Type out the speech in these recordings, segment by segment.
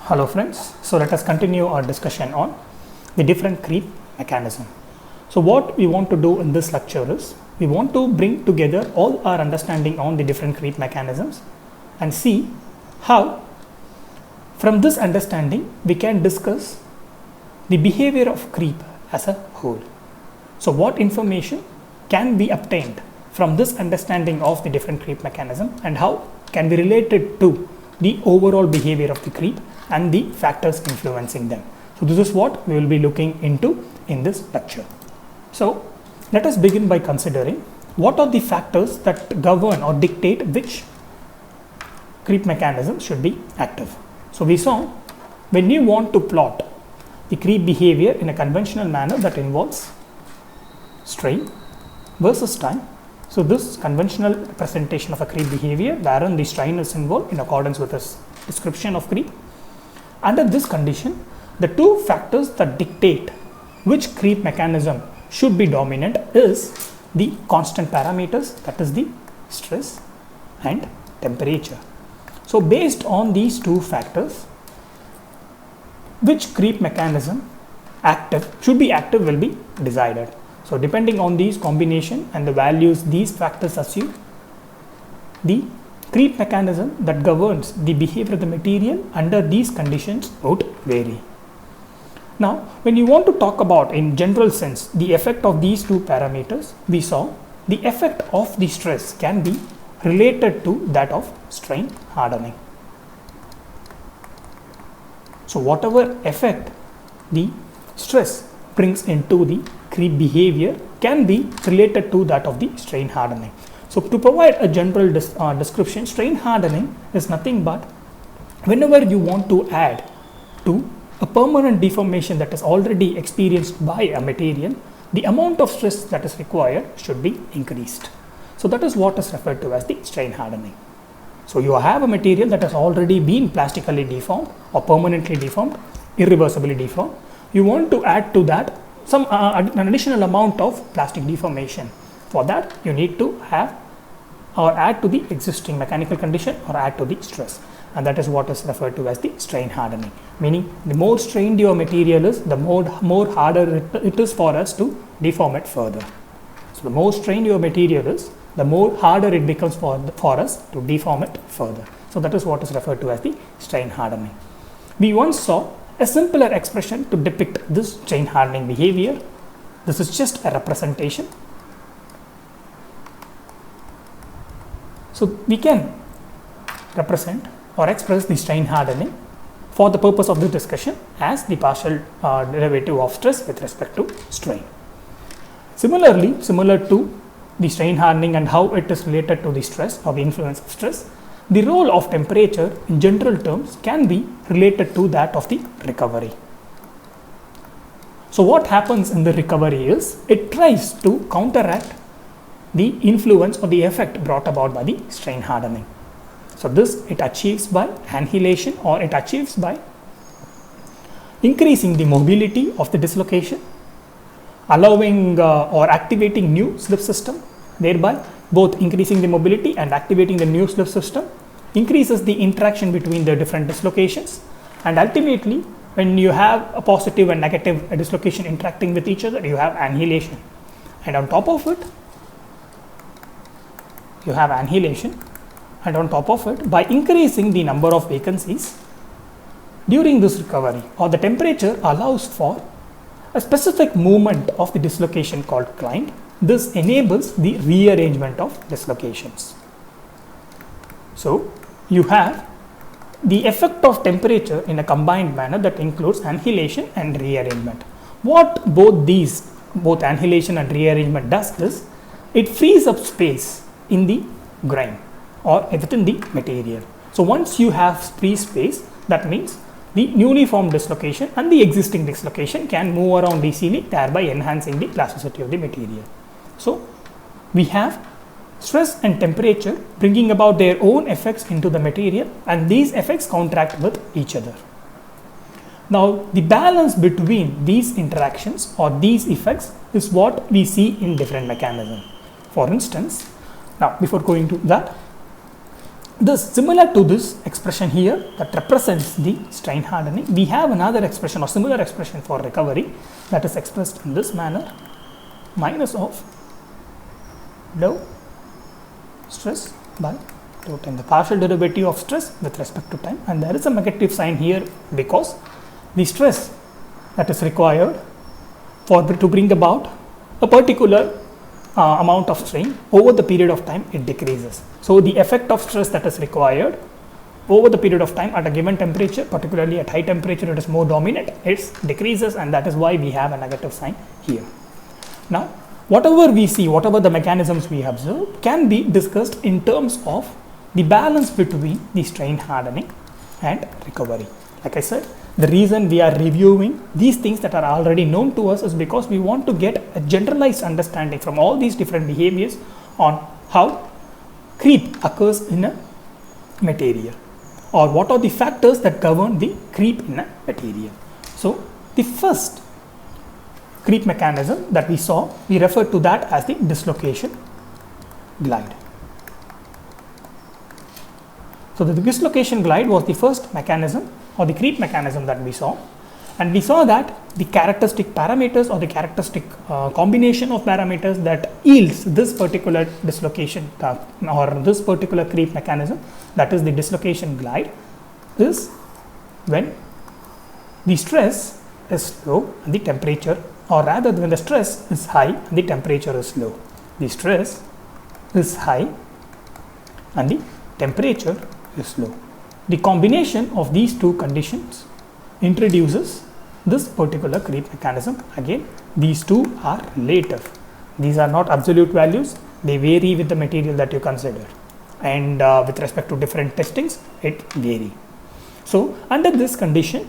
Hello friends, so let us continue our discussion on the different creep mechanism. So what we want to do in this lecture is, we want to bring together all our understanding on the different creep mechanisms and see how from this understanding we can discuss the behavior of creep as a whole. So what information can be obtained from this understanding of the different creep mechanism and how can be related to the overall behavior of the creep and the factors influencing them. So this is what we will be looking into in this lecture. So let us begin by considering what are the factors that govern or dictate which creep mechanism should be active. So we saw when you want to plot the creep behavior in a conventional manner that involves strain versus time. So this conventional representation of a creep behavior wherein the strain is involved in accordance with this description of creep. Under this condition, the two factors that dictate which creep mechanism should be dominant is the constant parameters, that is the stress and temperature. So based on these two factors, which creep mechanism should be active will be decided. So depending on these combination and the values these factors assume, the creep mechanism that governs the behavior of the material under these conditions would vary. Now, when you want to talk about in general sense the effect of these two parameters, we saw the effect of the stress can be related to that of strain hardening. So whatever effect the stress brings into the creep behavior can be related to that of the strain hardening. So to provide a general description, strain hardening is nothing but whenever you want to add to a permanent deformation that is already experienced by a material, the amount of stress that is required should be increased. So that is what is referred to as the strain hardening. So you have a material that has already been plastically deformed or permanently deformed, irreversibly deformed. You want to add to that some an additional amount of plastic deformation. For that, you need to have or add to the existing mechanical condition or add to the stress, and that is what is referred to as the strain hardening. Meaning, the more strained your material is, the more harder it is for us to deform it further. So the more strained your material is, the more harder it becomes for us to deform it further. So that is what is referred to as the strain hardening. We once saw a simpler expression to depict this strain hardening behavior. This is just a representation. So we can represent or express the strain hardening for the purpose of this discussion as the partial derivative of stress with respect to strain. Similarly, similar to the strain hardening and how it is related to the stress or the influence of stress, the role of temperature in general terms can be related to that of the recovery. So what happens in the recovery is it tries to counteract the influence or the effect brought about by the strain hardening. So this it achieves by annihilation, or it achieves by increasing the mobility of the dislocation, allowing or activating new slip system, thereby both increasing the mobility and activating the new slip system, increases the interaction between the different dislocations, and ultimately when you have a positive and negative dislocation interacting with each other, you have annihilation, and on top of it you have annihilation, and on top of it, by increasing the number of vacancies during this recovery, or the temperature allows for a specific movement of the dislocation called grind. This enables the rearrangement of dislocations. So you have the effect of temperature in a combined manner that includes annihilation and rearrangement. What both annihilation and rearrangement does is, it frees up space in the grain or within the material. So once you have free space, that means the newly formed dislocation and the existing dislocation can move around easily, thereby enhancing the plasticity of the material. So we have stress and temperature bringing about their own effects into the material, and these effects counteract with each other. Now the balance between these interactions or these effects is what we see in different mechanisms. For instance, now before going to that, This similar to this expression here that represents the strain hardening, we have another expression or similar expression for recovery that is expressed in this manner: minus of dou stress by dou time, the partial derivative of stress with respect to time, and there is a negative sign here because the stress that is required to bring about a particular amount of strain over the period of time, it decreases. So the effect of stress that is required over the period of time at a given temperature, particularly at high temperature, it is more dominant, it decreases, and that is why we have a negative sign here. Now whatever we see, whatever the mechanisms we observe can be discussed in terms of the balance between the strain hardening and recovery. Like I said, the reason we are reviewing these things that are already known to us is because we want to get a generalized understanding from all these different behaviors on how creep occurs in a material, or what are the factors that govern the creep in a material. So the first creep mechanism that we saw, we refer to that as the dislocation glide. So the dislocation glide was the first mechanism or the creep mechanism that we saw, and we saw that the characteristic parameters or the characteristic combination of parameters that yields this particular dislocation or this particular creep mechanism, that is the dislocation glide, is when the stress is low and the temperature, or rather when the stress is high and the temperature is low. The stress is high and the temperature is low. The combination of these two conditions introduces this particular creep mechanism. Again, these two are relative. These are not absolute values. They vary with the material that you consider, and with respect to different testings, it varies. So under this condition,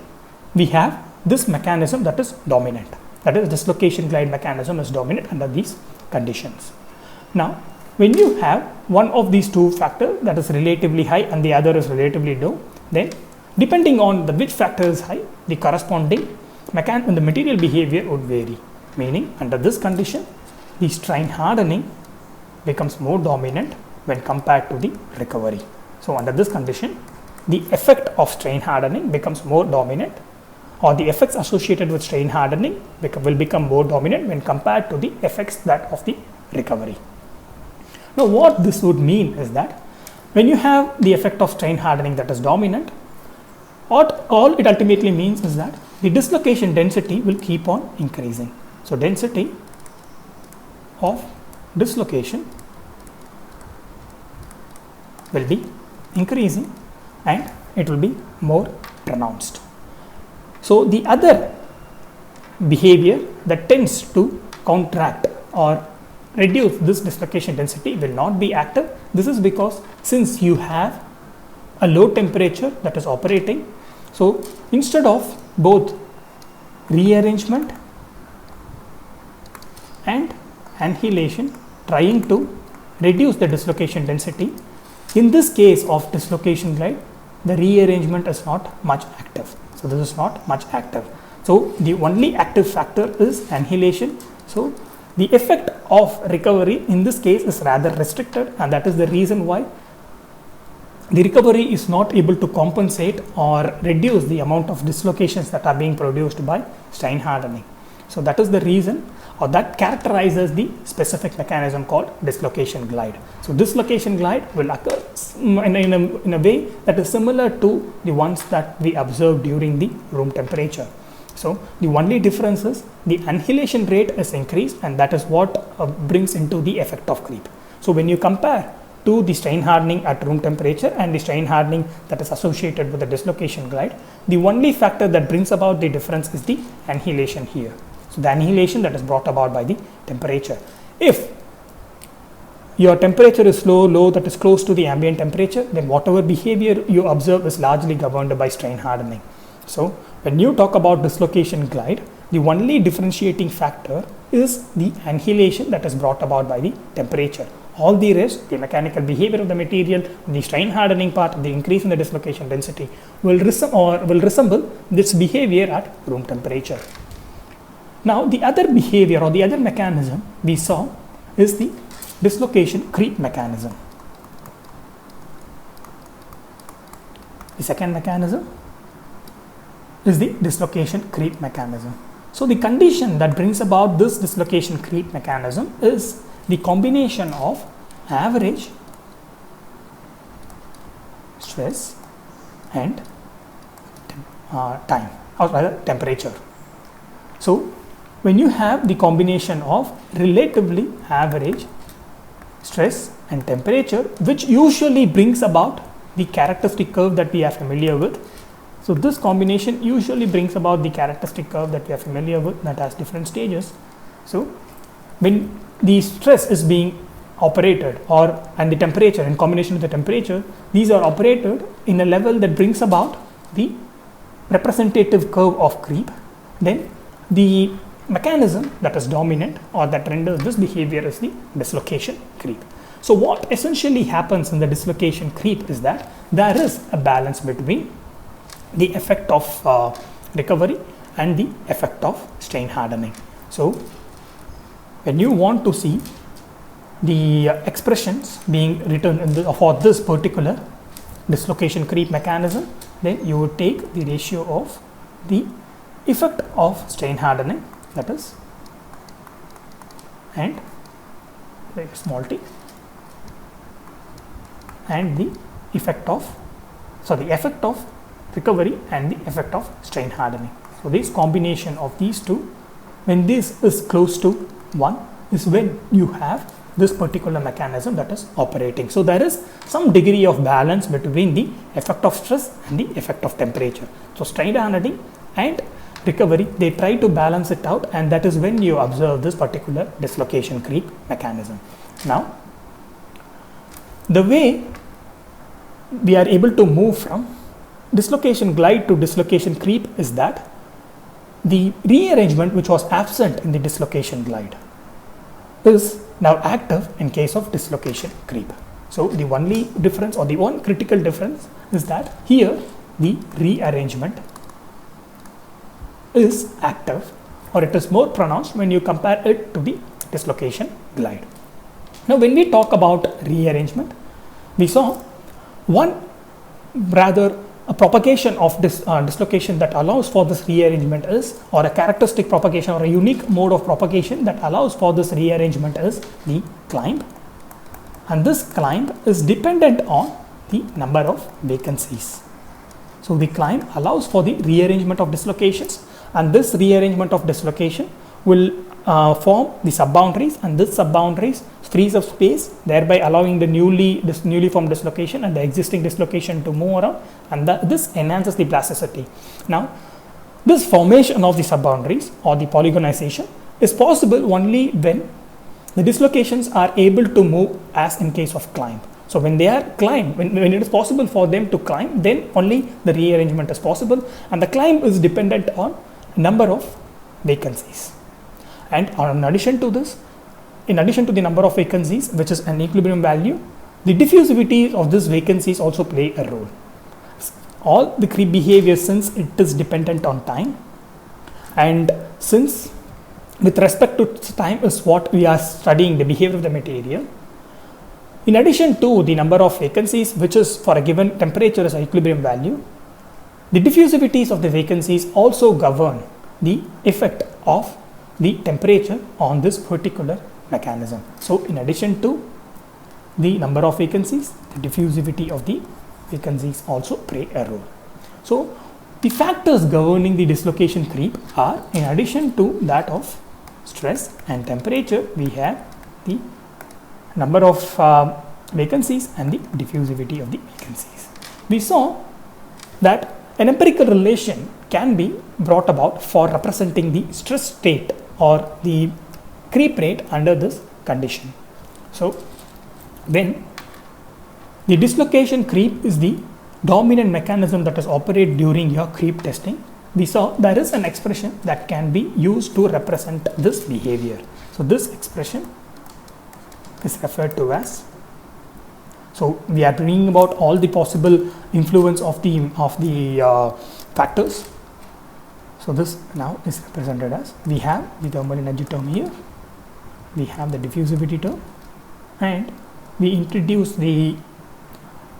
we have this mechanism that is dominant. That is, dislocation glide mechanism is dominant under these conditions. Now, when you have one of these two factors that is relatively high and the other is relatively low, then depending on which factor is high, the corresponding the material behavior would vary. Meaning, under this condition, the strain hardening becomes more dominant when compared to the recovery. So under this condition, the effect of strain hardening becomes more dominant, or the effects associated with strain hardening will become more dominant when compared to the effects that of the recovery. Now what this would mean is that when you have the effect of strain hardening that is dominant, what all it ultimately means is that the dislocation density will keep on increasing. So density of dislocation will be increasing and it will be more pronounced. So the other behavior that tends to counteract or reduce this dislocation density will not be active. This is because since you have a low temperature that is operating, so instead of both rearrangement and annihilation trying to reduce the dislocation density, in this case of dislocation glide, the rearrangement is not much active. So this is not much active. So the only active factor is annihilation. So the effect of recovery in this case is rather restricted, and that is the reason why the recovery is not able to compensate or reduce the amount of dislocations that are being produced by strain hardening. So that is the reason, or that characterizes the specific mechanism called dislocation glide. So dislocation glide will occur in a way that is similar to the ones that we observed during the room temperature. So the only difference is the annihilation rate is increased, and that is what brings into the effect of creep. So when you compare to the strain hardening at room temperature and the strain hardening that is associated with the dislocation glide, the only factor that brings about the difference is the annihilation here. So the annihilation that is brought about by the temperature. If your temperature is low that is close to the ambient temperature, then whatever behavior you observe is largely governed by strain hardening. So when you talk about dislocation glide, the only differentiating factor is the annihilation that is brought about by the temperature. All the rest, the mechanical behavior of the material, the strain hardening part, the increase in the dislocation density will resemble this behavior at room temperature. Now the other behavior or the other mechanism we saw is the dislocation creep mechanism. The second mechanism is the dislocation creep mechanism. So the condition that brings about this dislocation creep mechanism is the combination of average stress and time, or rather temperature. So when you have the combination of relatively average stress and temperature, which usually brings about the characteristic curve that we are familiar with. So this combination usually brings about the characteristic curve that we are familiar with, that has different stages. So when the stress is being operated and the temperature in combination with the temperature, these are operated in a level that brings about the representative curve of creep, then the mechanism that is dominant or that renders this behavior is the dislocation creep. So what essentially happens in the dislocation creep is that there is a balance between the effect of recovery and the effect of strain hardening. So when you want to see the expressions being written for this particular dislocation creep mechanism, then you would take the ratio of the effect of strain hardening, that is, and like small t, and the effect of recovery and the effect of strain hardening. So this combination of these two, when this is close to 1, is when you have this particular mechanism that is operating. So there is some degree of balance between the effect of stress and the effect of temperature. So strain hardening and recovery, they try to balance it out, and that is when you observe this particular dislocation creep mechanism. Now, the way we are able to move from dislocation glide to dislocation creep is that the rearrangement which was absent in the dislocation glide is now active in case of dislocation creep. So the only difference, or the one critical difference, is that here the rearrangement is active, or it is more pronounced when you compare it to the dislocation glide. Now when we talk about rearrangement, we saw a propagation of this dislocation that allows for this rearrangement is, or a characteristic propagation or a unique mode of propagation that allows for this rearrangement is the climb, and this climb is dependent on the number of vacancies. So the climb allows for the rearrangement of dislocations, and this rearrangement of dislocation will form the subboundaries, and this subboundaries frees up space, thereby allowing the newly formed dislocation and the existing dislocation to move around, and this enhances the plasticity. Now, this formation of the subboundaries or the polygonization is possible only when the dislocations are able to move, as in case of climb. So when they are climb, when it is possible for them to climb, then only the rearrangement is possible, and the climb is dependent on number of vacancies. And in addition to this, in addition to the number of vacancies, which is an equilibrium value, the diffusivity of these vacancies also play a role. All the creep behavior, since it is dependent on time, and since with respect to time is what we are studying the behavior of the material, in addition to the number of vacancies, which is for a given temperature as an equilibrium value, the diffusivities of the vacancies also govern the effect of the temperature on this particular mechanism. So in addition to the number of vacancies, the diffusivity of the vacancies also play a role. So the factors governing the dislocation creep are, in addition to that of stress and temperature, we have the number of vacancies and the diffusivity of the vacancies. We saw that an empirical relation can be brought about for representing the stress state or the creep rate under this condition. So when the dislocation creep is the dominant mechanism that is operated during your creep testing, we saw there is an expression that can be used to represent this behavior. So this expression is referred to as, so we are bringing about all the possible influence of the factors. So this now is represented as, we have the thermal energy term here, we have the diffusivity term, and we introduce the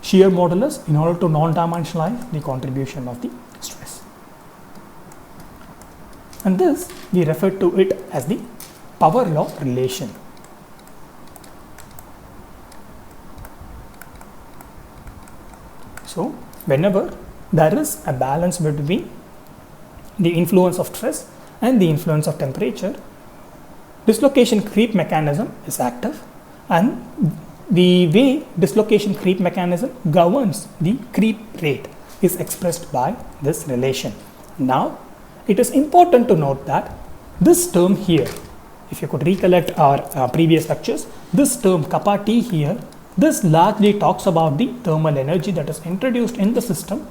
shear modulus in order to non-dimensionalize the contribution of the stress. And this we refer to it as the power law relation. So whenever there is a balance between the influence of stress and the influence of temperature, dislocation creep mechanism is active, and the way dislocation creep mechanism governs the creep rate is expressed by this relation. Now it is important to note that this term here, if you could recollect our previous lectures, this term kappa T here, this largely talks about the thermal energy that is introduced in the system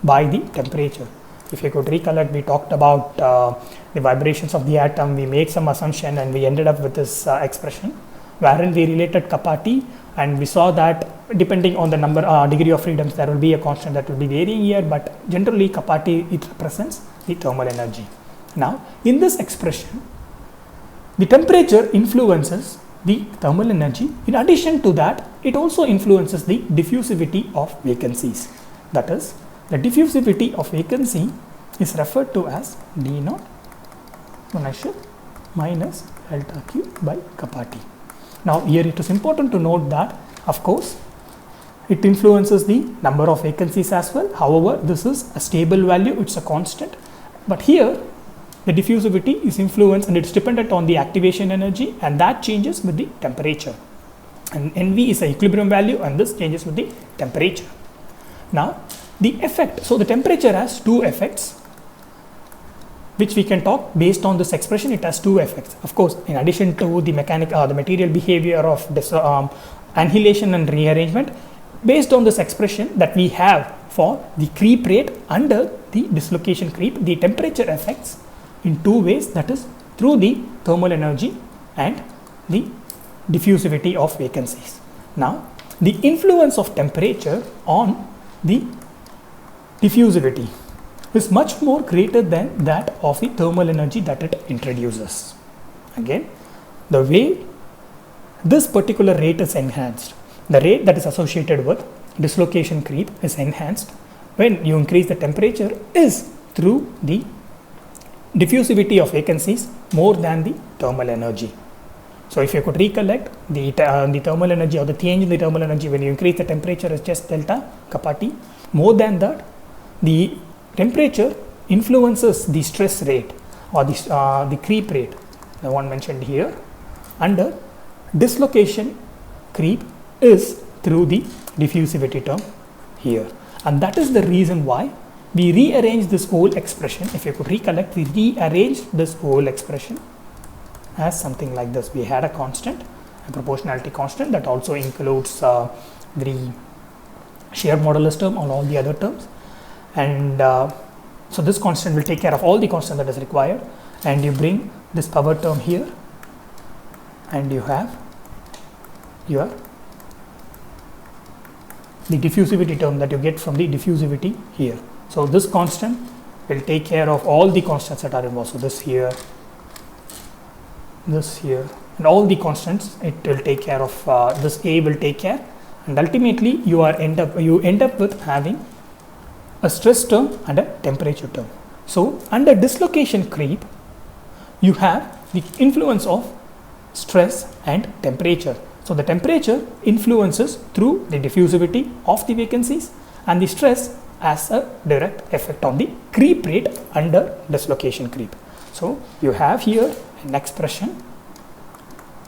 by the temperature. If you could recollect, we talked about the vibrations of the atom, we made some assumption, and we ended up with this expression wherein we related kappa T, and we saw that depending on the number degree of freedoms, there will be a constant that will be varying here, but generally kappa T, it represents the thermal energy. Now in this expression, the temperature influences the thermal energy. In addition to that, it also influences the diffusivity of vacancies. That is, the diffusivity of vacancy is referred to as d naught inertial minus delta Q by kappa T. Now here it is important to note that, of course, it influences the number of vacancies as well. However, this is a stable value, it's a constant. But here the diffusivity is influenced and it's dependent on the activation energy, and that changes with the temperature. And NV is an equilibrium value, and this changes with the temperature. Now the effect, so the temperature has two effects, which we can talk based on this expression. It has two effects. Of course, in addition to the the material behavior of annihilation and rearrangement, based on this expression that we have for the creep rate under the dislocation creep, the temperature affects in two ways, that is through the thermal energy and the diffusivity of vacancies. Now the influence of temperature on the diffusivity is much more greater than that of the thermal energy that it introduces. Again, the way this particular rate is enhanced, the rate that is associated with dislocation creep is enhanced when you increase the temperature is through the diffusivity of vacancies more than the thermal energy. So if you could recollect, the thermal energy or the change in the thermal energy when you increase the temperature is just delta kappa T. More than that, the temperature influences the stress rate or the creep rate, the one mentioned here, under dislocation creep is through the diffusivity term here. And that is the reason why we rearrange this whole expression. If you could recollect, we rearranged this whole expression as something like this. We had a constant, a proportionality constant that also includes the shear modulus term on all the other terms, and so this constant will take care of all the constant that is required, and you bring this power term here, and you have your the diffusivity term that you get from the diffusivity here. So this constant will take care of all the constants that are involved. So this here, and all the constants, it will take care of this A will take care, and ultimately you end up with having a stress term and a temperature term. So under dislocation creep, you have the influence of stress and temperature. So the temperature influences through the diffusivity of the vacancies, and the stress has a direct effect on the creep rate under dislocation creep. So you have here an expression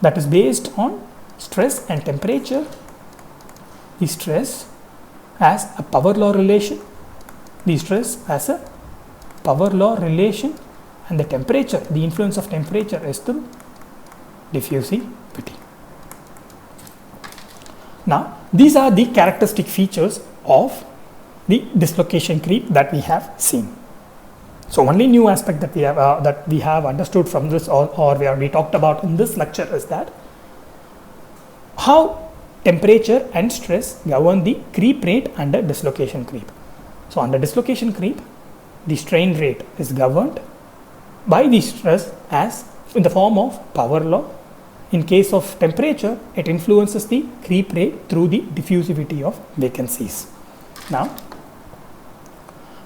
that is based on stress and temperature. The stress has a power law relation, and the temperature, the influence of temperature is through diffusivity. Now these are the characteristic features of the dislocation creep that we have seen. So only new aspect that we have understood from this, or we talked about in this lecture, is that how temperature and stress govern the creep rate under dislocation creep. So under dislocation creep, the strain rate is governed by the stress as in the form of power law. in case of temperature, it influences the creep rate through the diffusivity of vacancies. Now,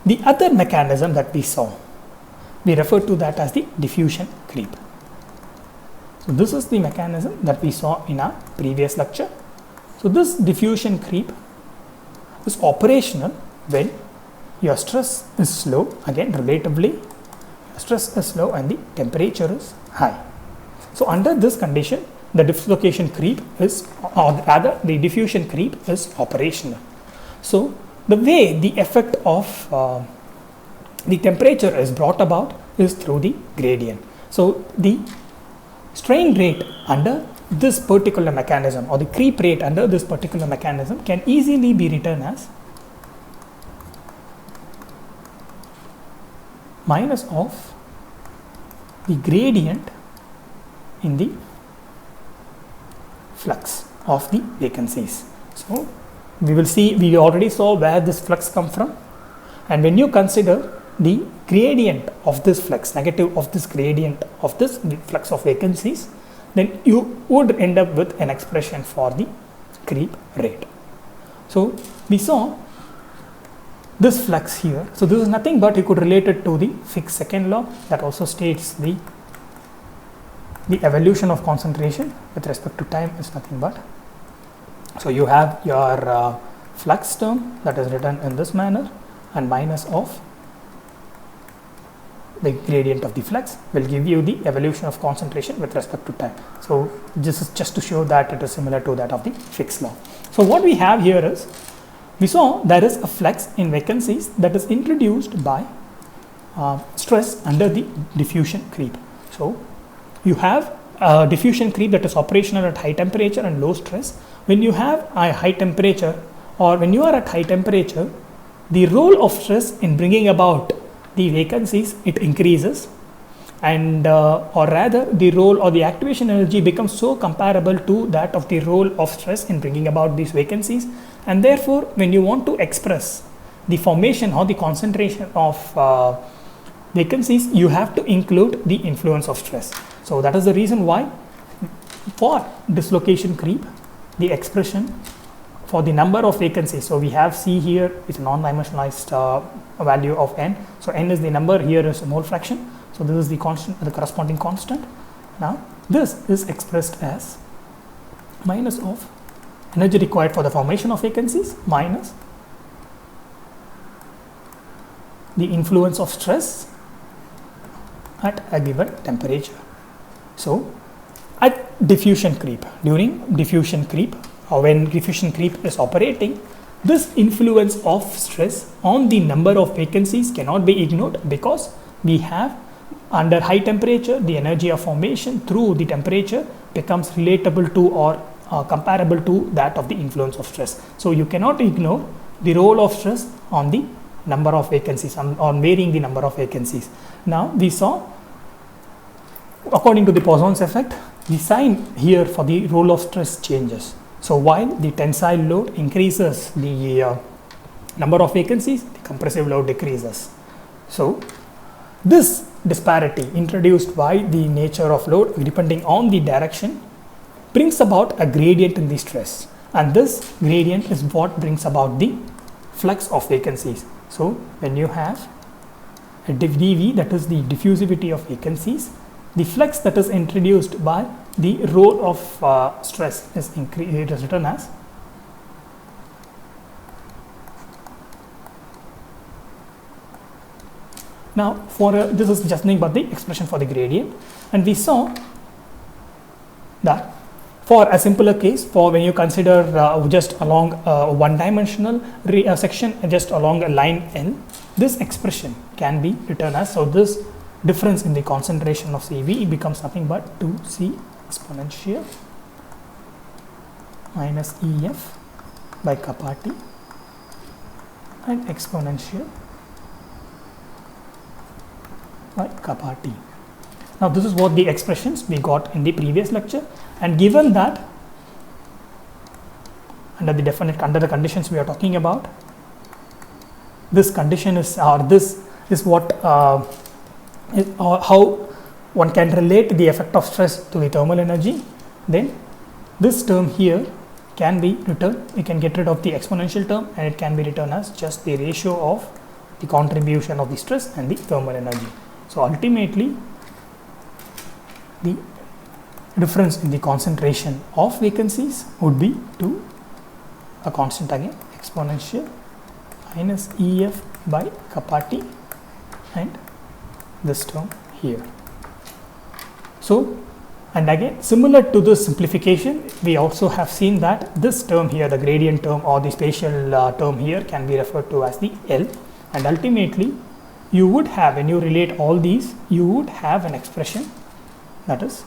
the other mechanism that we saw, we refer to that as the diffusion creep. So this is the mechanism that we saw in our previous lecture. So this diffusion creep is operational when your stress is low, again relatively, stress is low and the temperature is high. So under this condition, the dislocation creep is, or rather the diffusion creep is operational. So the way the effect of the temperature is brought about is through the gradient. So the strain rate under this particular mechanism, or the creep rate under this particular mechanism, can easily be written as minus of the gradient in the flux of the vacancies. So we will see, we already saw where this flux come from, and when you consider the gradient of this flux, negative of this gradient of this flux of vacancies, then you would end up with an expression for the creep rate. So we saw this flux here. So this is nothing but you could relate it to the Fick's second law that also states the evolution of concentration with respect to time is nothing but. So you have your flux term that is written in this manner, and minus of the gradient of the flux will give you the evolution of concentration with respect to time. So this is just to show that it is similar to that of the Fick's law. So what we have here is, we saw there is a flux in vacancies that is introduced by stress under the diffusion creep. So you have a diffusion creep that is operational at high temperature and low stress. When you have a high temperature, or when you are at high temperature, the role of stress in bringing about the vacancies, it increases, and or rather the role or the activation energy becomes so comparable to that of the role of stress in bringing about these vacancies, and therefore when you want to express the formation or the concentration of vacancies, you have to include the influence of stress. So that is the reason why for dislocation creep, the expression for the number of vacancies, so we have C here is a non-dimensionalized value of n. So n is the number, here is a mole fraction. So this is the constant, the corresponding constant. Now this is expressed as minus of energy required for the formation of vacancies minus the influence of stress at a given temperature. So at diffusion creep, during diffusion creep, or when diffusion creep is operating, this influence of stress on the number of vacancies cannot be ignored, because we have under high temperature the energy of formation through the temperature becomes relatable to or comparable to that of the influence of stress. So you cannot ignore the role of stress on the number of vacancies, on varying the number of vacancies. Now we saw, according to the Poisson's effect, the sign here for the role of stress changes. So while the tensile load increases the number of vacancies, the compressive load decreases. So this disparity introduced by the nature of load depending on the direction brings about a gradient in the stress, and this gradient is what brings about the flux of vacancies. So when you have a dV, that is the diffusivity of vacancies, the flux that is introduced by the role of stress is it is written as now for this is just nothing but the expression for the gradient, and we saw that for a simpler case, for when you consider just along one-dimensional section just along a line L, this expression can be written as, so this difference in the concentration of CV becomes nothing but 2C exponential minus EF by kappa T and exponential by kappa T. Now this is what the expressions we got in the previous lecture, and given that under the conditions we are talking about, this condition is, or this is what how one can relate the effect of stress to the thermal energy. then this term here can be written, we can get rid of the exponential term and it can be written as just the ratio of the contribution of the stress and the thermal energy. So ultimately the difference in the concentration of vacancies would be to a constant again, exponential minus EF by kappa T and this term here. So, and again similar to this simplification, we also have seen that this term here, the gradient term or the spatial term here, can be referred to as the L, and ultimately you would have, when you relate all these, you would have an expression that is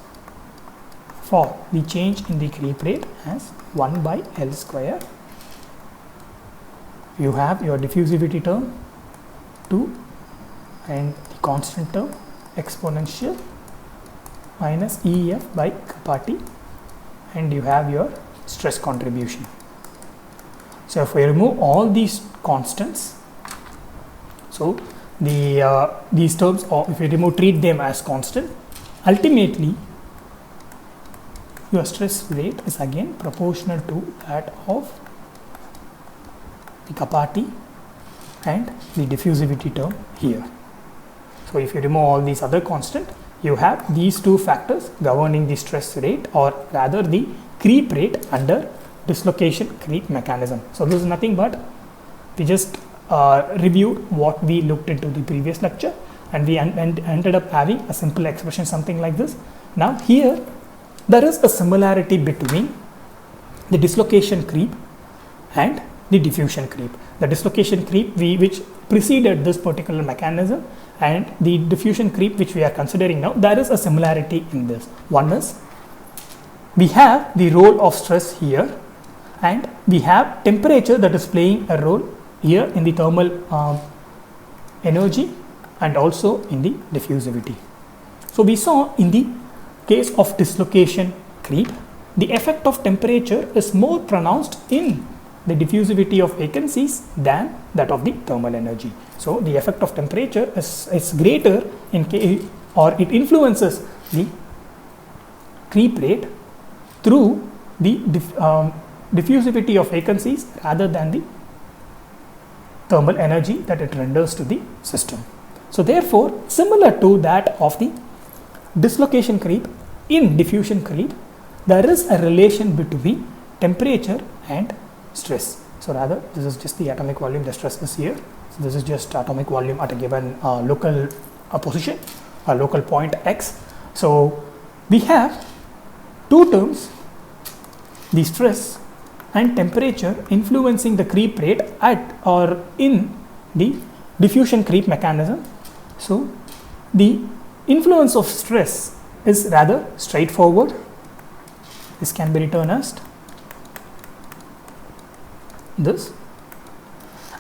for the change in the creep rate as 1 by L square. You have your diffusivity term 2 and the constant term exponential minus EF by kappa T, and you have your stress contribution. So if we remove all these constants, so these terms, or if we treat them as constant, ultimately your stress rate is again proportional to that of the kappa T and the diffusivity term here. So if you remove all these other constant, you have these two factors governing the stress rate, or rather the creep rate under dislocation creep mechanism. So this is nothing but we just reviewed what we looked into the previous lecture, and we ended up having a simple expression something like this. Now here there is a similarity between the dislocation creep and the diffusion creep. The dislocation creep which preceded this particular mechanism, and the diffusion creep which we are considering now, there is a similarity in this. One is we have the role of stress here, and we have temperature that is playing a role here in the thermal energy and also in the diffusivity. So we saw in the case of dislocation creep, the effect of temperature is more pronounced in the diffusivity of vacancies than that of the thermal energy. So the effect of temperature is greater in case, or it influences the creep rate through the diffusivity of vacancies rather than the thermal energy that it renders to the system. So therefore, similar to that of the dislocation creep, in diffusion creep there is a relation between temperature and stress. So rather, this is just the atomic volume, the stress is here. So this is just atomic volume at a given local position, a local point x. So we have two terms, the stress and temperature, influencing the creep rate at or in the diffusion creep mechanism. So the influence of stress is rather straightforward. This can be written as this,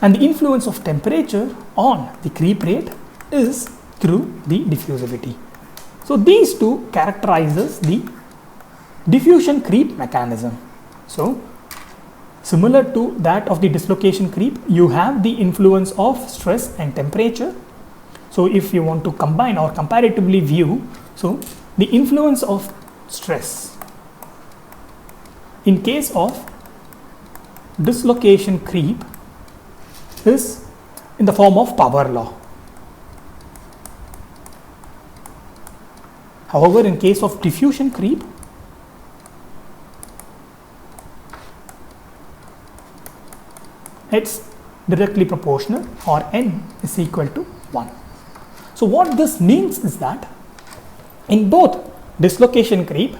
and the influence of temperature on the creep rate is through the diffusivity. So these two characterizes the diffusion creep mechanism. So similar to that of the dislocation creep, you have the influence of stress and temperature. So if you want to combine or comparatively view, so the influence of stress in case of dislocation creep is in the form of power law. However, in case of diffusion creep, it's directly proportional, or n is equal to 1. So what this means is that in both dislocation creep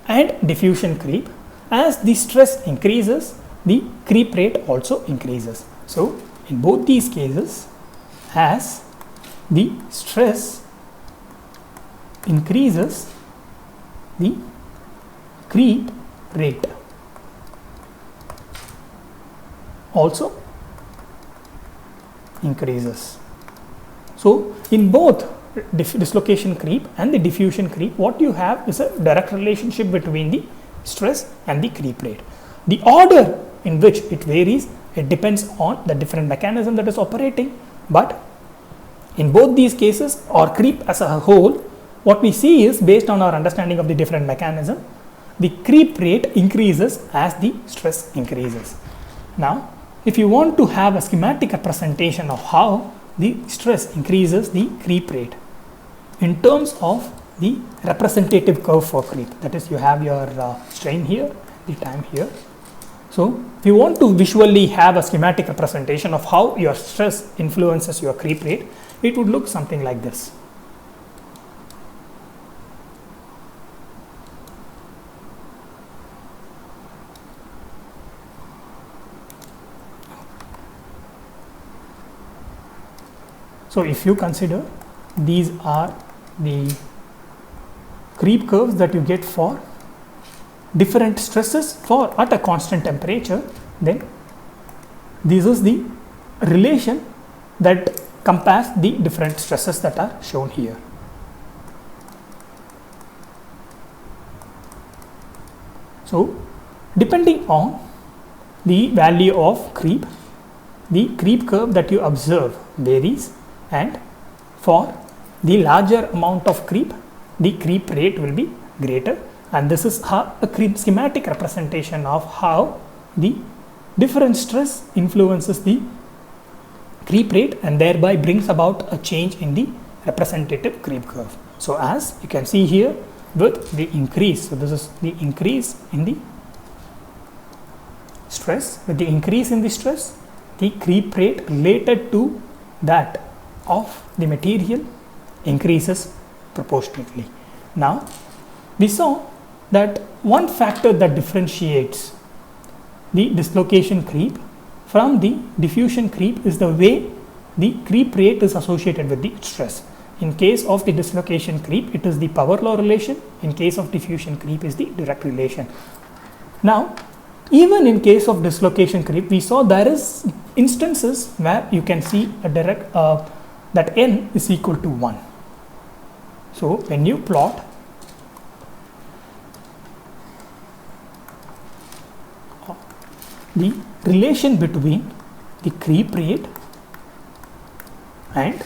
and diffusion creep, as the stress increases, the creep rate also increases. So in both these cases, as the stress increases, the creep rate also increases. So in both dislocation creep and the diffusion creep, what you have is a direct relationship between the stress and the creep rate. The order in which it varies, it depends on the different mechanism that is operating, but in both these cases, or creep as a whole, what we see is, based on our understanding of the different mechanism, the creep rate increases as the stress increases. Now, if you want to have a schematic representation of how the stress increases the creep rate in terms of the representative curve for creep, that is, you have your strain here, the time here. So, if you want to visually have a schematic representation of how your stress influences your creep rate, it would look something like this. So, if you consider these are the creep curves that you get for different stresses for at a constant temperature, then this is the relation that compares the different stresses that are shown here. So, depending on the value of creep, the creep curve that you observe varies, and for the larger amount of creep, the creep rate will be greater, and this is a creep schematic representation of how the different stress influences the creep rate and thereby brings about a change in the representative creep curve. So, as you can see here with the increase, so this is the increase in the stress, with the increase in the stress, the creep rate related to that of the material increases proportionately. Now, we saw that one factor that differentiates the dislocation creep from the diffusion creep is the way the creep rate is associated with the stress. In case of the dislocation creep, it is the power law relation. In case of diffusion creep, is the direct relation. Now, even in case of dislocation creep, we saw there is instances where you can see a direct that n is equal to 1. So, when you plot the relation between the creep rate and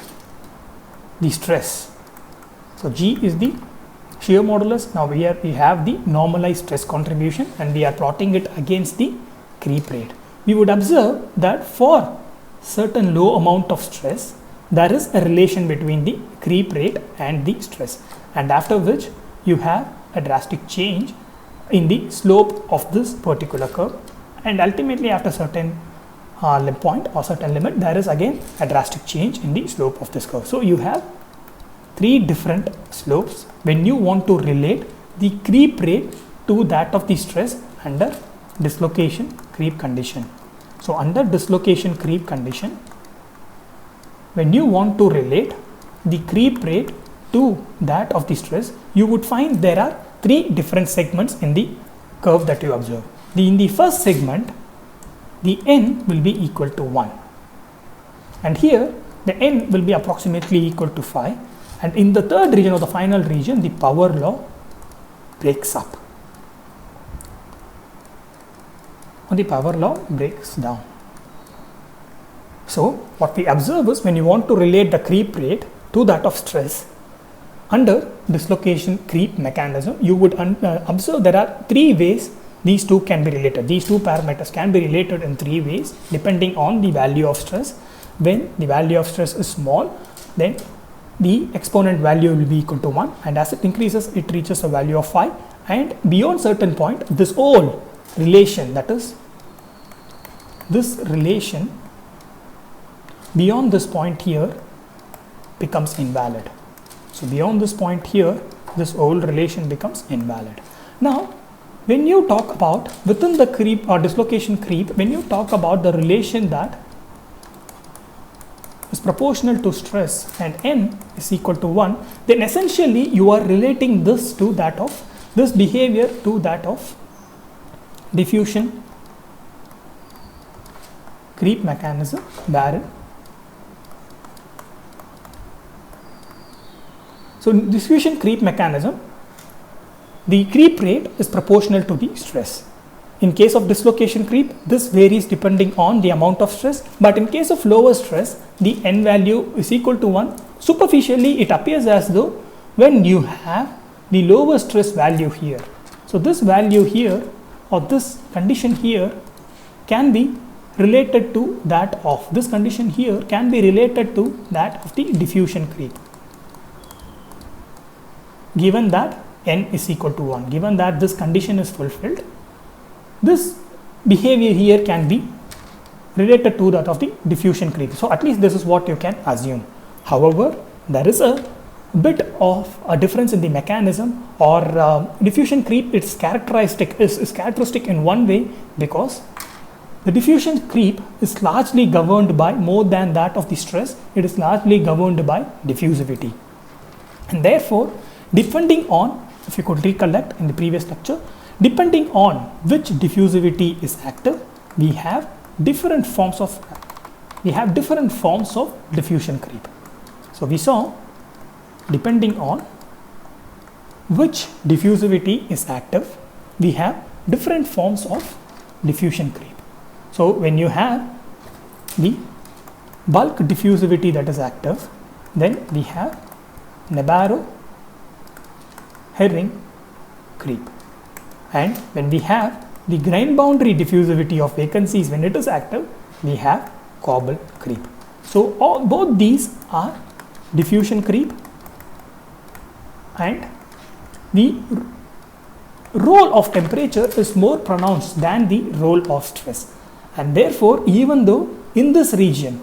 the stress, so G is the shear modulus. Now, here we have the normalized stress contribution and we are plotting it against the creep rate. We would observe that for certain low amount of stress, there is a relation between the creep rate and the stress, and after which you have a drastic change in the slope of this particular curve, and ultimately after certain point or certain limit, there is again a drastic change in the slope of this curve. So, you have three different slopes when you want to relate the creep rate to that of the stress under dislocation creep condition. So, under dislocation creep condition, when you want to relate the creep rate to that of the stress, you would find there are three different segments in the curve that you observe. In the first segment, the n will be equal to 1, and here the n will be approximately equal to 5, and in the third region or the final region, the power law breaks up, or the power law breaks down. So, what we observe is when you want to relate the creep rate to that of stress under dislocation creep mechanism, you would observe there are three ways these two can be related. These two parameters can be related in three ways depending on the value of stress. When the value of stress is small, then the exponent value will be equal to 1, and as it increases, it reaches a value of 5, and beyond certain point, this whole relation, that is this relation beyond this point here becomes invalid. So, beyond this point here, this whole relation becomes invalid. Now, when you talk about within the creep or dislocation creep, when you talk about the relation that is proportional to stress and n is equal to 1, then essentially you are relating this to that of this behavior to that of diffusion creep mechanism, wherein so in diffusion creep mechanism, the creep rate is proportional to the stress. In case of dislocation creep, this varies depending on the amount of stress, but in case of lower stress, the n value is equal to 1. Superficially, it appears as though when you have the lower stress value here, So this value here or this condition here can be related to that of this condition here can be related to that of the diffusion creep, given that n is equal to 1, given that this condition is fulfilled. This behavior here can be related to that of the diffusion creep. So at least this is what you can assume. However, there is a bit of a difference in the mechanism, or diffusion creep is characteristic in one way, because the diffusion creep is largely governed by, more than that of the stress, it is largely governed by diffusivity. And therefore, depending on, if you could recollect in the previous lecture, depending on which diffusivity is active, we have different forms of diffusion creep. So we saw, depending on which diffusivity is active, we have different forms of diffusion creep. So when you have the bulk diffusivity that is active, then we have Nabarro-Herring creep. And when we have the grain boundary diffusivity of vacancies when it is active, we have Koppel creep. So both these are diffusion creep, and the role of temperature is more pronounced than the role of stress. And therefore, even though in this region,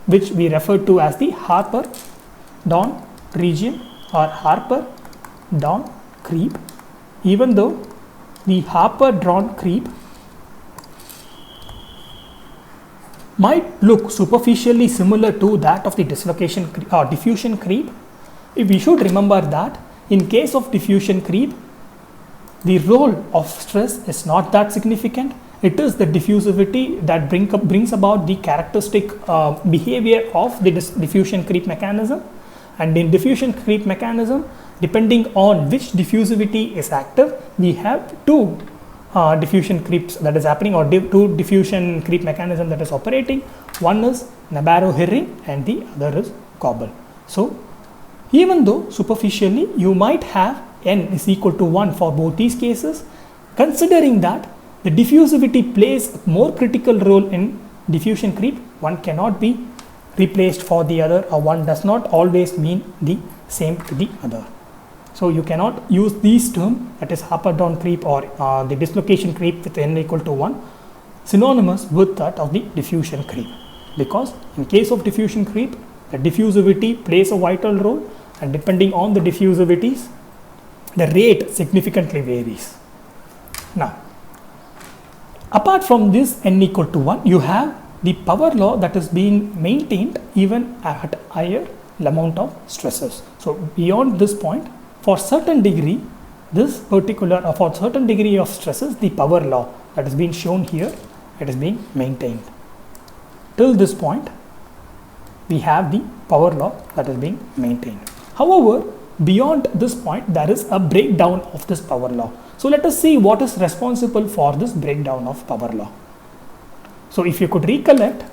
which we refer to as the Harper-Dawn region or Harper-Dawn creep, even though the Harper-Dawn creep might look superficially similar to that of the dislocation or diffusion creep, we should remember that in case of diffusion creep, the role of stress is not that significant. It is the diffusivity that brings about the characteristic behavior of the diffusion creep mechanism. And in diffusion creep mechanism, depending on which diffusivity is active, we have two diffusion creeps that is happening, or two diffusion creep mechanism that is operating. One is Nabarro-Herring and the other is Koppel. So even though superficially you might have n is equal to 1 for both these cases, considering that the diffusivity plays a more critical role in diffusion creep, one cannot be replaced for the other, or one does not always mean the same to the other. So you cannot use these terms, that is Harper-Dawn creep or the dislocation creep with n equal to 1, synonymous with that of the diffusion creep, because in case of diffusion creep, the diffusivity plays a vital role, and depending on the diffusivities, the rate significantly varies. Now, apart from this n equal to 1, you have the power law that is being maintained even at higher amount of stresses. So beyond this point, for certain degree, for certain degree of stresses, the power law that is being shown here, it is being maintained. Till this point, we have the power law that is being maintained. However, beyond this point, there is a breakdown of this power law. So let us see what is responsible for this breakdown of power law. So if you could recollect,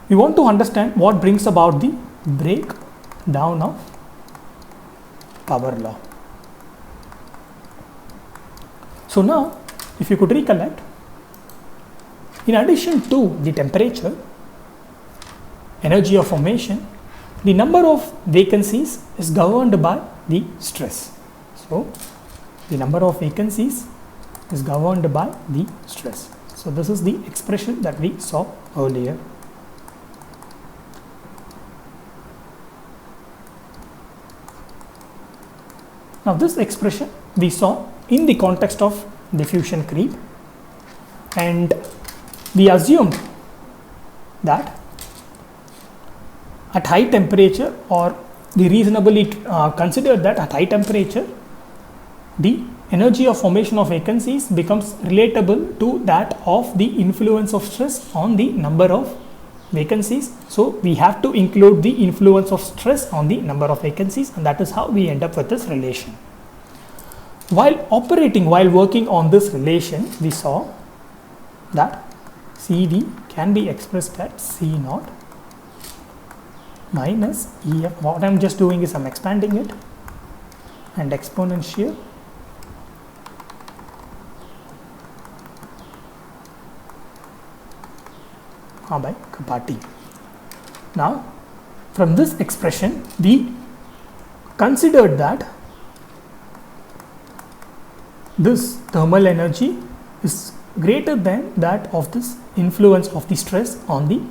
we want to understand what brings about the breakdown of power law. So now, if you could recollect, in addition to the temperature, energy of formation, the number of vacancies is governed by the stress. So the number of vacancies is governed by the stress. So this is the expression that we saw earlier. Now this expression we saw in the context of diffusion creep, and we assumed that at high temperature, or we reasonably considered that at high temperature, the energy of formation of vacancies becomes relatable to that of the influence of stress on the number of vacancies. So we have to include the influence of stress on the number of vacancies, and that is how we end up with this relation. While working on this relation, we saw that CV can be expressed at C0 minus EF. What I am just doing is I am expanding it, and exponential by kappa T. Now, from this expression, we considered that this thermal energy is greater than that of this influence of the stress on the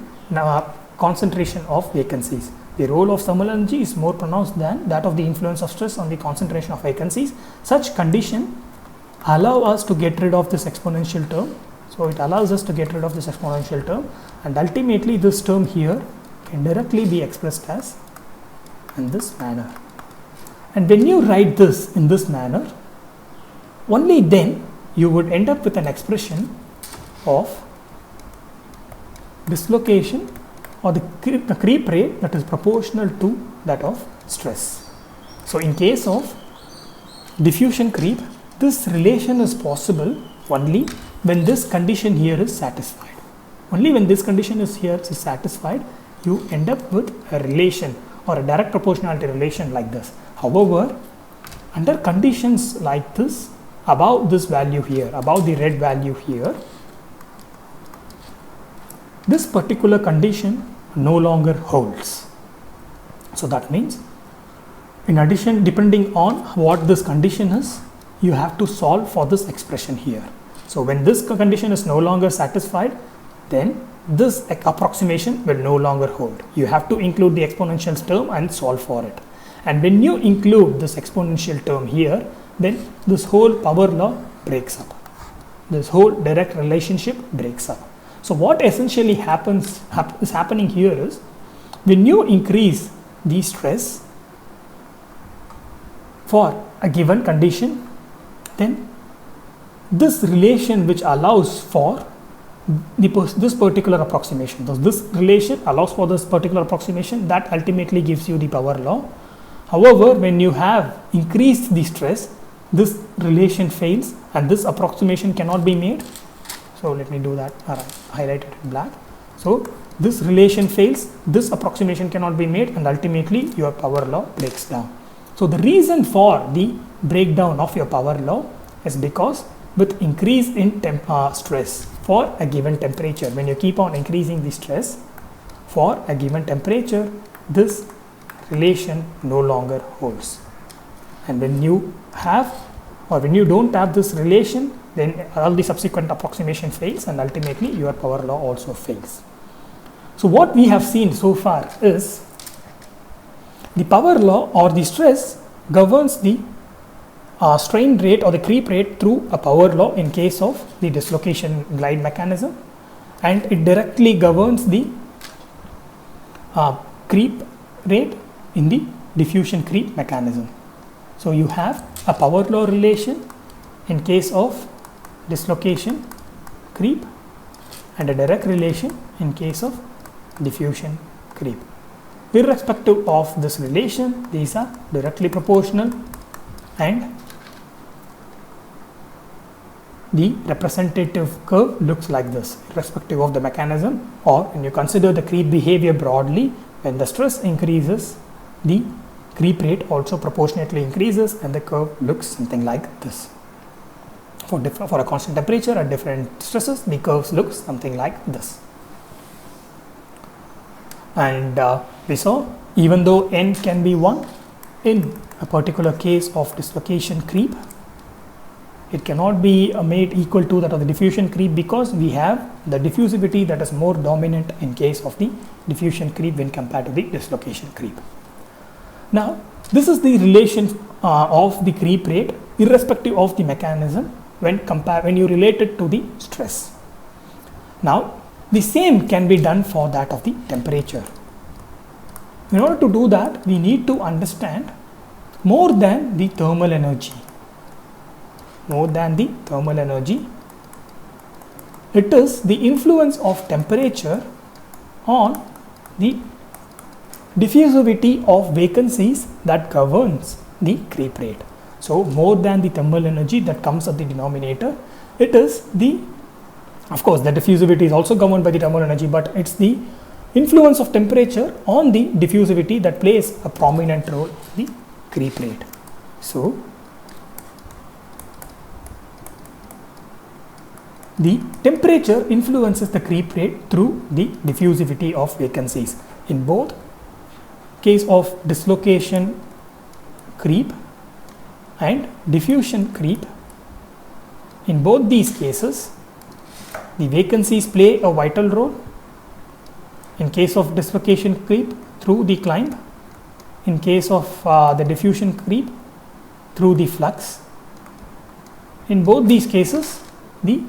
concentration of vacancies. The role of thermal energy is more pronounced than that of the influence of stress on the concentration of vacancies. Such condition allow us to get rid of this exponential term. So it allows us to get rid of this exponential term, and ultimately this term here can directly be expressed as in this manner. And when you write this in this manner, only then you would end up with an expression of dislocation or the creep rate that is proportional to that of stress. So in case of diffusion creep, this relation is possible only when this condition here is satisfied. Only when this condition is satisfied, you end up with a relation or a direct proportionality relation like this. However, under conditions like this, above this value here, above the red value here, this particular condition no longer holds. So that means, in addition, depending on what this condition is, you have to solve for this expression here. So when this condition is no longer satisfied, then this approximation will no longer hold. You have to include the exponential term and solve for it. And when you include this exponential term here, then this whole power law breaks up. This whole direct relationship breaks up. So what essentially is happening here is, when you increase the stress for a given condition, then this relation which allows for this particular approximation, this relation allows for this particular approximation, that ultimately gives you the power law. However, when you have increased the stress, this relation fails and this approximation cannot be made. So let me do that, highlight it in black. So this relation fails, this approximation cannot be made, and ultimately your power law breaks down. So the reason for the breakdown of your power law is because with increase in stress for a given temperature, when you keep on increasing the stress for a given temperature, this relation no longer holds. And when you have, or when you don't have this relation, then all the subsequent approximation fails, and ultimately your power law also fails. So what we have seen so far is the power law or the stress governs the strain rate or the creep rate through a power law in case of the dislocation glide mechanism, and it directly governs the creep rate in the diffusion creep mechanism. So you have a power law relation in case of dislocation creep and a direct relation in case of diffusion creep. Irrespective of this relation, these are directly proportional, and the representative curve looks like this, irrespective of the mechanism, or when you consider the creep behavior broadly, when the stress increases, the creep rate also proportionately increases, and the curve looks something like this. For a constant temperature at different stresses, the curves look something like this. And we saw, even though n can be 1 in a particular case of dislocation creep, it cannot be made equal to that of the diffusion creep, because we have the diffusivity that is more dominant in case of the diffusion creep when compared to the dislocation creep. Now, this is the relation of the creep rate irrespective of the mechanism when you relate it to the stress. Now, the same can be done for that of the temperature. In order to do that, we need to understand more than the thermal energy. More than the thermal energy, it is the influence of temperature on the diffusivity of vacancies that governs the creep rate. So more than the thermal energy that comes at the denominator, it is the, of course the diffusivity is also governed by the thermal energy, but it's the influence of temperature on the diffusivity that plays a prominent role in the creep rate. So the temperature influences the creep rate through the diffusivity of vacancies. In both case of dislocation creep and diffusion creep, in both these cases, the vacancies play a vital role. In case of dislocation creep, through the climb. In case of the diffusion creep, through the flux. In both these cases, the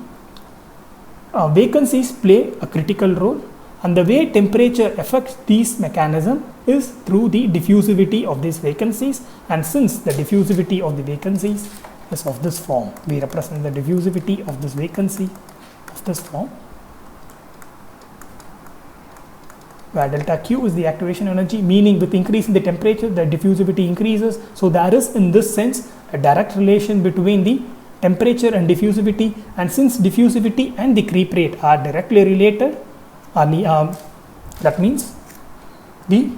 vacancies play a critical role, and the way temperature affects these mechanisms is through the diffusivity of these vacancies. And since the diffusivity of the vacancies is of this form, we represent the diffusivity of this vacancy of this form, where delta Q is the activation energy, meaning with increase in the temperature, the diffusivity increases. So there is, in this sense, a direct relation between the temperature and diffusivity, and since diffusivity and the creep rate are directly related, that means the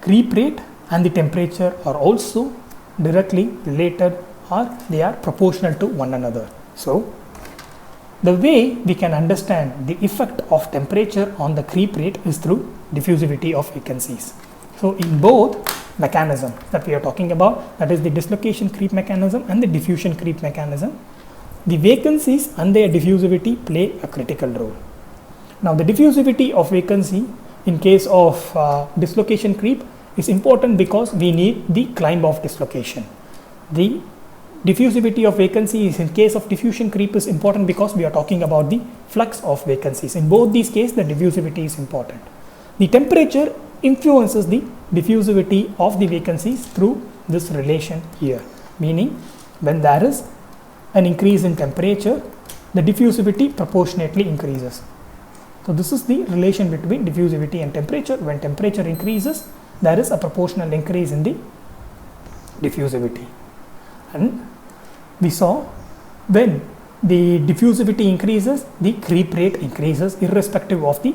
creep rate and the temperature are also directly related, or they are proportional to one another. So the way we can understand the effect of temperature on the creep rate is through diffusivity of vacancies. So in both mechanism that we are talking about, that is the dislocation creep mechanism and the diffusion creep mechanism, the vacancies and their diffusivity play a critical role. Now the diffusivity of vacancy in case of dislocation creep is important because we need the climb of dislocation. The diffusivity of vacancy is in case of diffusion creep is important because we are talking about the flux of vacancies. In both these cases, the diffusivity is important. The temperature influences the diffusivity of the vacancies through this relation here, meaning when there is an increase in temperature, the diffusivity proportionately increases. So this is the relation between diffusivity and temperature. When temperature increases, there is a proportional increase in the diffusivity. And we saw when the diffusivity increases, the creep rate increases irrespective of the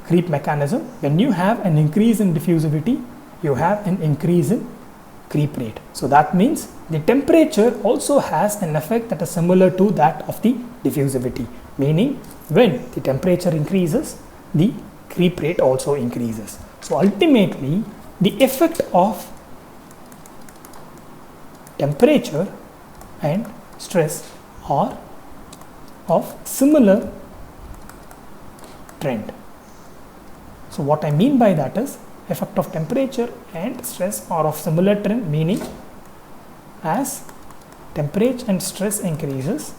creep mechanism. When you have an increase in diffusivity, you have an increase in creep rate. So that means the temperature also has an effect that is similar to that of the diffusivity, meaning when the temperature increases, the creep rate also increases. So ultimately, the effect of temperature and stress are of similar trend. So what I mean by that is, effect of temperature and stress are of similar trend, meaning as temperature and stress increases,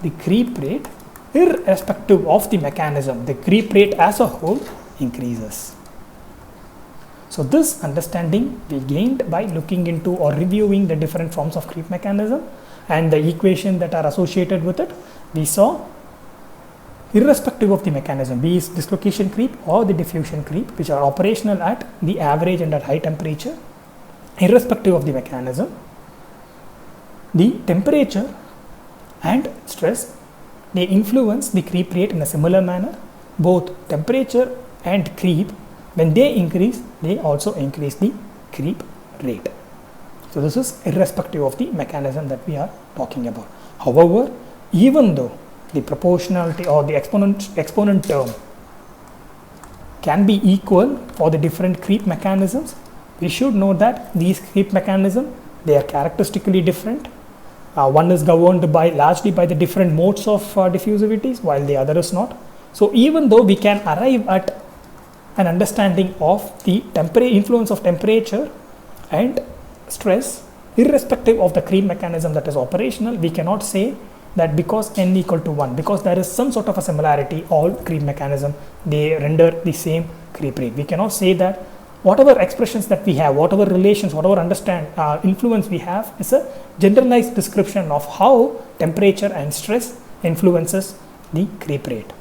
the creep rate, irrespective of the mechanism, the creep rate as a whole increases. So this understanding we gained by looking into or reviewing the different forms of creep mechanism and the equation that are associated with it. We saw irrespective of the mechanism, be it dislocation creep or the diffusion creep, which are operational at the average and at high temperature, irrespective of the mechanism, the temperature and stress, they influence the creep rate in a similar manner. Both temperature and creep, when they increase, they also increase the creep rate. So this is irrespective of the mechanism that we are talking about. However, even though the proportionality or the exponent term can be equal for the different creep mechanisms, we should know that these creep mechanisms, they are characteristically different. One is governed by largely by the different modes of diffusivities, while the other is not. So even though we can arrive at an understanding of the influence of temperature and stress irrespective of the creep mechanism that is operational, we cannot say that because n equal to 1, because there is some sort of a similarity, all creep mechanism, they render the same creep rate. We cannot say that whatever expressions that we have, whatever relations, whatever influence we have is a generalized description of how temperature and stress influences the creep rate.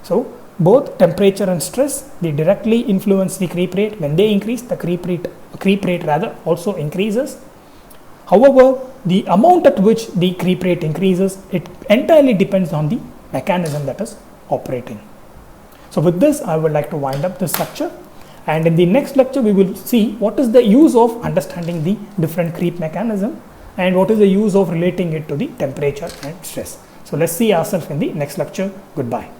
So both temperature and stress, they directly influence the creep rate. When they increase, the creep rate also increases. However, the amount at which the creep rate increases, it entirely depends on the mechanism that is operating. So with this, I would like to wind up this lecture. And in the next lecture, we will see what is the use of understanding the different creep mechanism and what is the use of relating it to the temperature and stress. So let's see ourselves in the next lecture. Goodbye.